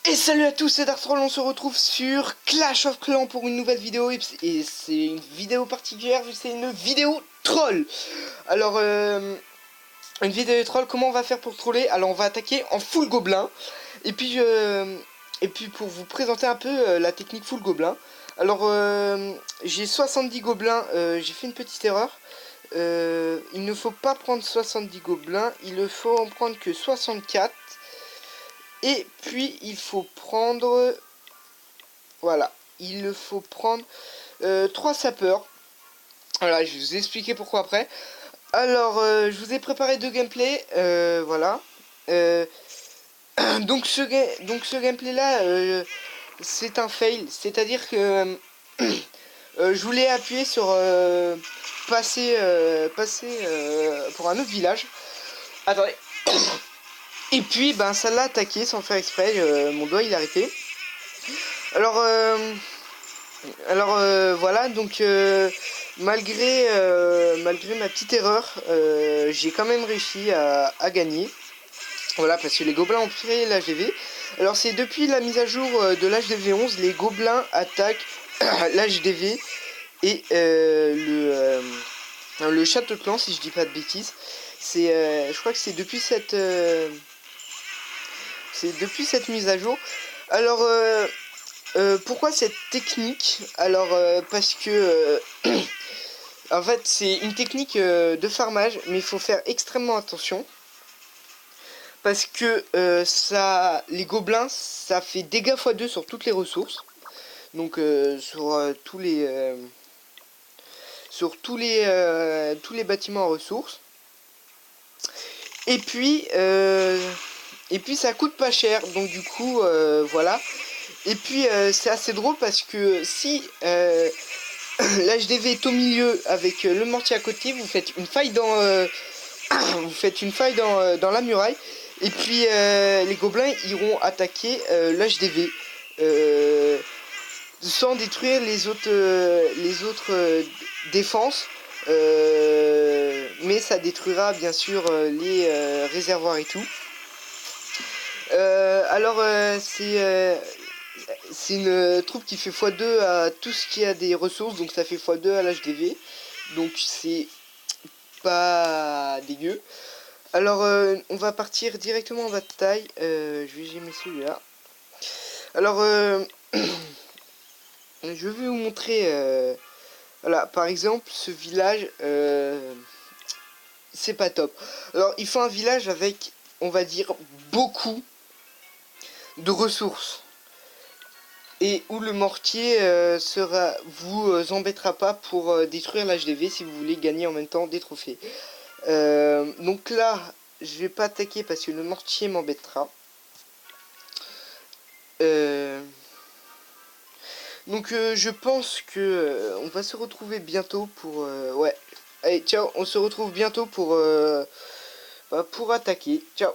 Et salut à tous, c'est Darktroll, on se retrouve sur Clash of Clans pour une nouvelle vidéo. Et c'est une vidéo particulière vu que c'est une vidéo troll. Alors, une vidéo troll, comment on va faire pour troller? Alors on va attaquer en full gobelin. Et puis, pour vous présenter un peu la technique full gobelin. Alors, j'ai 70 gobelins, j'ai fait une petite erreur. Il ne faut pas prendre 70 gobelins, il ne faut en prendre que 64. Et puis il faut prendre, voilà, il faut prendre 3 sapeurs. Voilà, je vais vous expliquer pourquoi après. Alors, je vous ai préparé 2 gameplays, voilà. Donc ce gameplay là, c'est un fail, c'est-à-dire que je voulais appuyer sur passer pour un autre village. Attendez. Et puis ben ça l'a attaqué sans faire exprès, mon doigt il a arrêté. Alors, voilà, donc malgré ma petite erreur, j'ai quand même réussi à gagner. Voilà, parce que les gobelins ont pris l'HDV. Alors c'est depuis la mise à jour de l'HDV 11, les gobelins attaquent l'HDV et le château de clan, si je dis pas de bêtises. Je crois que c'est depuis cette mise à jour. Alors pourquoi cette technique? Alors parce que en fait c'est une technique de farmage, mais il faut faire extrêmement attention parce que les gobelins ça fait dégâts x2 sur toutes les ressources, donc sur tous les bâtiments en ressources, et puis ça coûte pas cher, donc du coup voilà. Et puis c'est assez drôle parce que si l'HDV est au milieu avec le mortier à côté, vous faites une faille dans dans la muraille, et puis les gobelins iront attaquer l'HDV sans détruire les autres défenses, mais ça détruira bien sûr les réservoirs et tout. Alors c'est une troupe qui fait x2 à tout ce qui a des ressources, donc ça fait x2 à l'HDV, donc c'est pas dégueu. Alors on va partir directement en bataille. Je vais gérer celui-là. Alors je vais vous montrer voilà, par exemple ce village, c'est pas top. Alors il faut un village avec, on va dire, beaucoup de ressources, et où le mortier vous embêtera pas pour détruire l'HDV si vous voulez gagner en même temps des trophées. Donc là je vais pas attaquer parce que le mortier m'embêtera. Donc je pense que on va se retrouver bientôt pour ouais. Allez, ciao, on se retrouve bientôt pour attaquer. Ciao.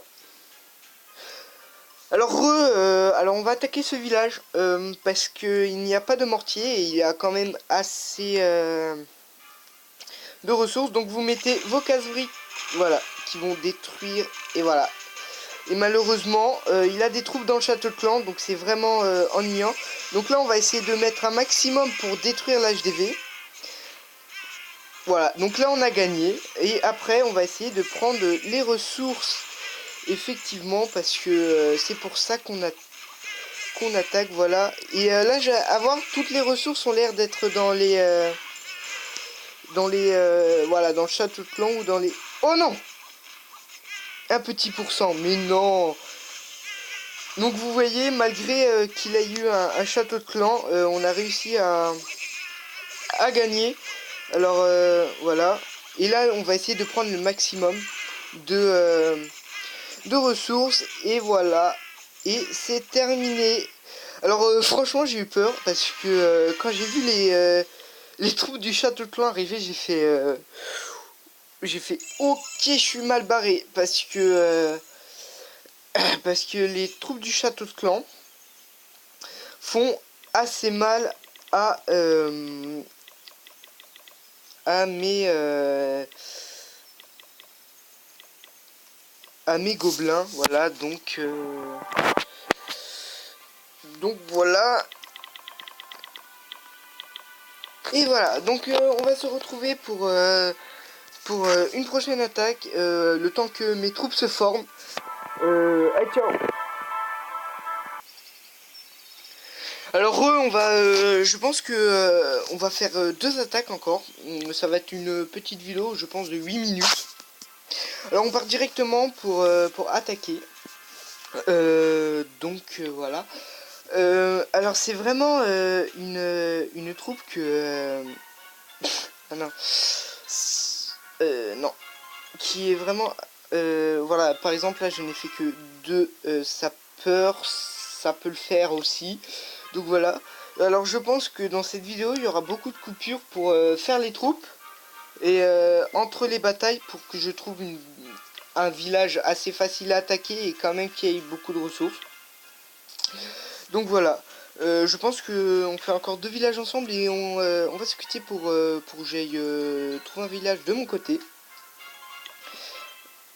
Alors on va attaquer ce village parce que il n'y a pas de mortier et il y a quand même assez de ressources. Donc vous mettez vos caseries, voilà, qui vont détruire, et voilà. Et malheureusement il a des troupes dans le château de clan, donc c'est vraiment ennuyant. Donc là on va essayer de mettre un maximum pour détruire l'HDV. Voilà, donc là on a gagné, et après on va essayer de prendre les ressources, effectivement, parce que c'est pour ça qu'on attaque, voilà. Et là je vais avoir toutes les ressources ont l'air d'être dans les voilà, dans le château de clan ou dans les... Oh non, un petit pourcent, mais non. Donc vous voyez, malgré qu'il a eu un château de clan, on a réussi à gagner. Alors voilà, et là on va essayer de prendre le maximum de ressources, et voilà, et c'est terminé. Alors franchement j'ai eu peur parce que quand j'ai vu les troupes du château de clan arriver, j'ai fait ok, je suis mal barré, parce que les troupes du château de clan font assez mal à mes gobelins, voilà. Donc Donc voilà. Et voilà, donc on va se retrouver pour une prochaine attaque, le temps que mes troupes se forment. Allez, ciao. Alors on va, je pense que on va faire 2 attaques encore. Ça va être une petite vidéo, je pense, de 8 minutes. Alors on part directement pour attaquer. Donc voilà. Alors c'est vraiment une troupe que... ah non. Non. Qui est vraiment... voilà, par exemple là je n'ai fait que 2 sapeurs. Ça peut le faire aussi. Donc voilà. Alors je pense que dans cette vidéo il y aura beaucoup de coupures pour faire les troupes. Et entre les batailles pour que je trouve un village assez facile à attaquer et quand même qui ait beaucoup de ressources. Donc voilà. Je pense que on fait encore 2 villages ensemble et on va se quitter pour que j'aille trouver un village de mon côté.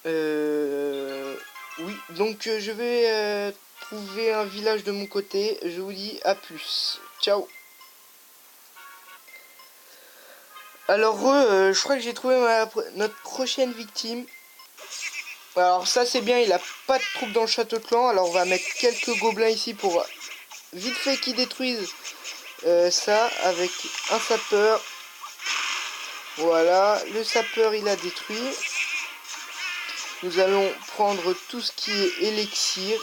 Oui, donc je vais trouver un village de mon côté. Je vous dis à plus. Ciao. Alors je crois que j'ai trouvé notre prochaine victime. Alors ça c'est bien, il a pas de troupes dans le château de clan. Alors on va mettre quelques gobelins ici pour vite fait qu'ils détruisent ça avec un sapeur. Voilà, le sapeur il a détruit. Nous allons prendre tout ce qui est élixir.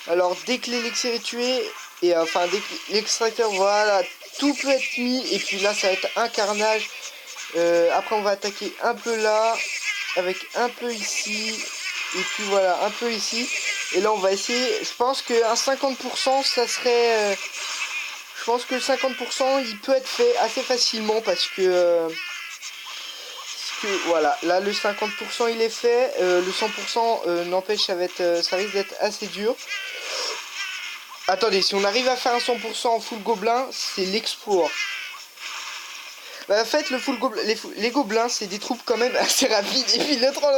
Alors dès que l'élixir est tué, et enfin dès que l'extracteur, voilà, tout peut être mis. Et puis là ça va être un carnage. Après on va attaquer un peu là, avec un peu ici. Et puis voilà, un peu ici. Et là on va essayer, je pense qu'un 50% ça serait... je pense que le 50% il peut être fait assez facilement parce que voilà, là le 50% il est fait, le 100% n'empêche ça risque d'être assez dur. Attendez, si on arrive à faire un 100% en full gobelin, c'est l'exploit. Bah, en fait, les gobelins, c'est des troupes quand même assez rapides. Et puis le troll...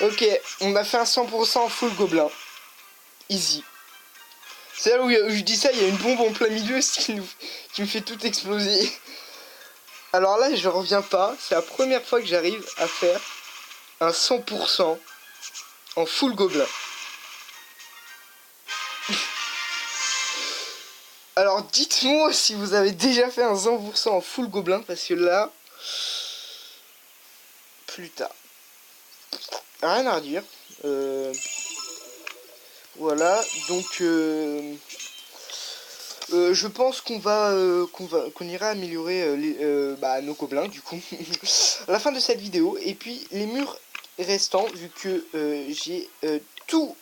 Ok, on a fait un 100% en full gobelin. Easy. C'est là où je dis ça, il y a une bombe en plein milieu qui me fait tout exploser. Alors là, je reviens pas. C'est la première fois que j'arrive à faire un 100% en full gobelin. Alors dites-moi si vous avez déjà fait un 100% en full gobelin, parce que là, plus tard. Rien à redire. Voilà, donc je pense qu'on ira améliorer nos gobelins du coup à la fin de cette vidéo. Et puis les murs restants, vu que j'ai tout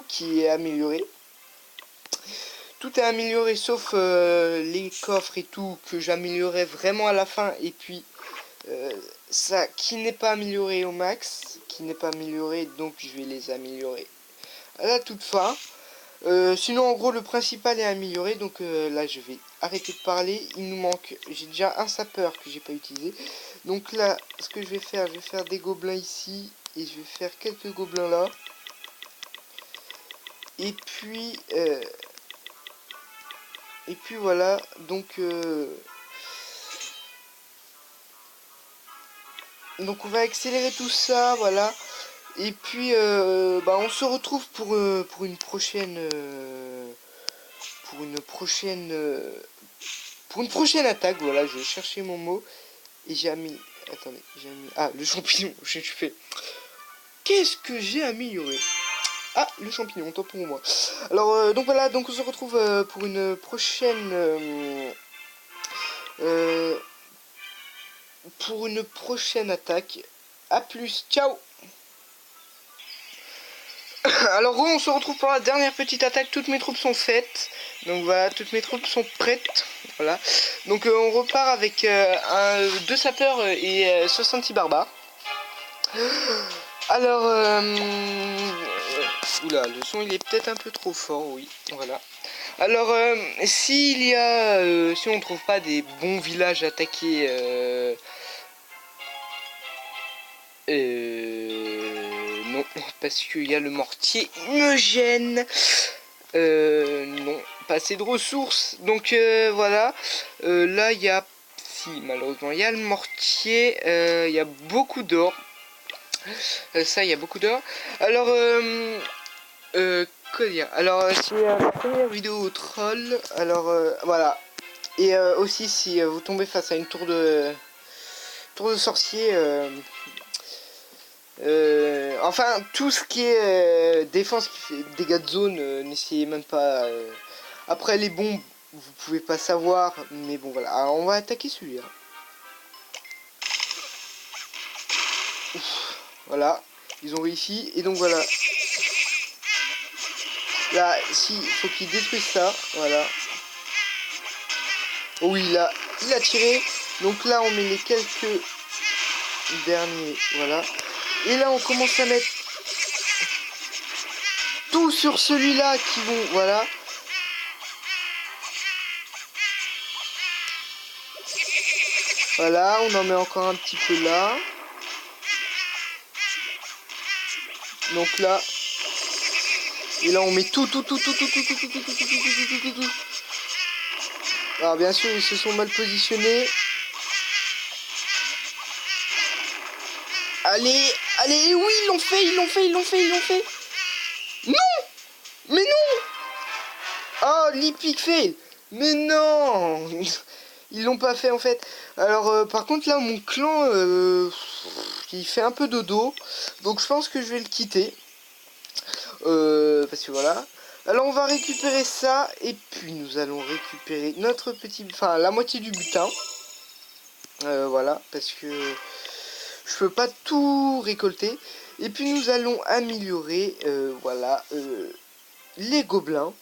qui est amélioré. Tout est amélioré sauf les coffres et tout que j'améliorerai vraiment à la fin. Et puis ça qui n'est pas amélioré au max, qui n'est pas amélioré, donc je vais les améliorer à la toute fin. Sinon en gros le principal est amélioré, donc là je vais arrêter de parler. Il nous manque, j'ai déjà un sapeur que j'ai pas utilisé. Donc là ce que je vais faire des gobelins ici et je vais faire quelques gobelins là. Et puis voilà, donc on va accélérer tout ça, voilà. Et puis on se retrouve pour une prochaine attaque. Voilà, je vais chercher mon mot et j'ai mis, attendez, le champignon. Je fais, qu'est-ce que j'ai amélioré? Ah, le champignon, tant pour moi. Alors donc voilà, donc on se retrouve pour une prochaine attaque. A plus, ciao. Alors on se retrouve pour la dernière petite attaque. Toutes mes troupes sont faites. Donc voilà, toutes mes troupes sont prêtes. Voilà. Donc on repart avec 2 sapeurs et 66 barbares. Alors oula, le son il est peut-être un peu trop fort, oui. Voilà. Alors si on trouve pas des bons villages attaqués non, parce qu'il y a le mortier, il me gêne. Non, pas assez de ressources. Donc voilà. Là, il y a... Si, malheureusement, il y a le mortier. Il y a beaucoup d'or. Ça, il y a beaucoup d'or. Alors, quoi dire? Alors, c'est la première vidéo troll. Alors, voilà. Et aussi, si vous tombez face à une tour de sorcier... enfin, tout ce qui est défense qui fait dégâts de zone, n'essayez même pas. Après les bombes, vous pouvez pas savoir, mais bon voilà. Alors, on va attaquer celui-là. Voilà, ils ont réussi et donc voilà. Là, si, faut qu'il détruise ça, voilà. Oh oui, là, il a tiré. Donc là, on met les quelques derniers, voilà. Et là, on commence à mettre tout sur celui-là qui vont, voilà. Voilà, on en met encore un petit peu là. Donc là, et là on met tout. Alors bien sûr, ils se sont mal positionnés. Allez, allez, oui, ils l'ont fait. Non, mais non. Oh, l'epic fail. Mais non. Ils l'ont pas fait en fait. Alors par contre là mon clan il fait un peu dodo. Donc je pense que je vais le quitter. Parce que voilà. Alors on va récupérer ça. Et puis nous allons récupérer notre petit... Enfin la moitié du butin. Voilà. Parce que je peux pas tout récolter. Et puis nous allons améliorer voilà les gobelins.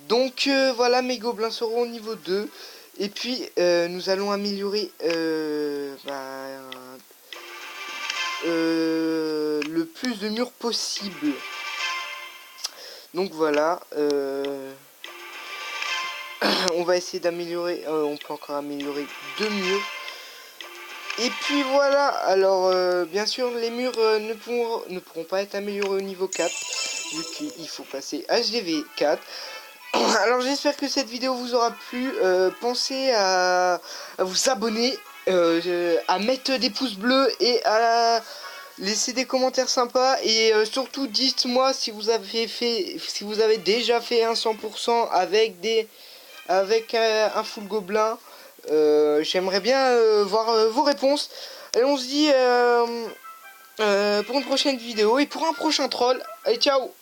Donc voilà, mes gobelins seront au niveau 2. Et puis nous allons améliorer le plus de murs possible. Donc voilà, on va essayer d'améliorer, on peut encore améliorer 2 murs. Et puis voilà, alors bien sûr les murs ne pourront pas être améliorés au niveau 4, vu qu'il faut passer HDV 4. Alors j'espère que cette vidéo vous aura plu. Pensez à vous abonner, à mettre des pouces bleus et à laisser des commentaires sympas. Et surtout dites-moi si vous avez déjà fait un 100% avec un full gobelin. J'aimerais bien voir vos réponses. Et on se dit pour une prochaine vidéo et pour un prochain troll. Allez, ciao!